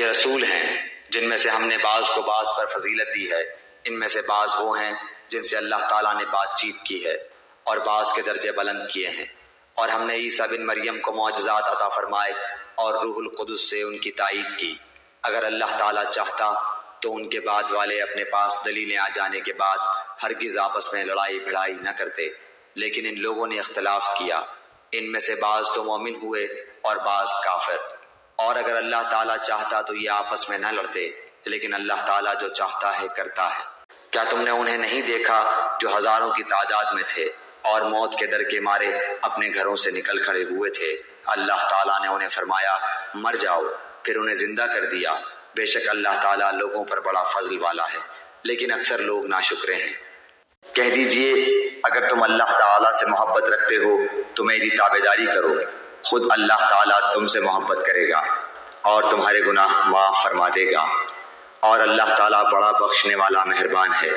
یہ رسول ہیں جن میں سے ہم نے بعض کو بعض پر فضیلت دی ہے، ان میں سے بعض وہ ہیں جن سے اللہ تعالیٰ نے بات چیت کی ہے اور بعض کے درجے بلند کیے ہیں، اور ہم نے عیسیٰ بن مریم کو معجزات عطا فرمائے اور روح القدس سے ان کی تائید کی۔ اگر اللہ تعالیٰ چاہتا تو ان کے بعد والے اپنے پاس دلیلیں آ جانے کے بعد ہرگز آپس میں لڑائی بھڑائی نہ کرتے، لیکن ان لوگوں نے اختلاف کیا، ان میں سے بعض تو مومن ہوئے اور بعض کافر۔ اور اگر اللہ تعالیٰ چاہتا تو یہ آپس میں نہ لڑتے، لیکن اللہ تعالیٰ جو چاہتا ہے کرتا ہے۔ کیا تم نے انہیں نہیں دیکھا جو ہزاروں کی تعداد میں تھے اور موت کے ڈر کے مارے اپنے گھروں سے نکل کھڑے ہوئے تھے؟ اللہ تعالیٰ نے انہیں فرمایا مر جاؤ، پھر انہیں زندہ کر دیا۔ بے شک اللہ تعالیٰ لوگوں پر بڑا فضل والا ہے، لیکن اکثر لوگ ناشکرے ہیں۔ کہہ دیجئے اگر تم اللہ تعالیٰ سے محبت رکھتے ہو تو میری تابعداری کرو، خود اللہ تعالیٰ تم سے محبت کرے گا اور تمہارے گناہ معاف فرما دے گا، اور اللہ تعالیٰ بڑا بخشنے والا مہربان ہے۔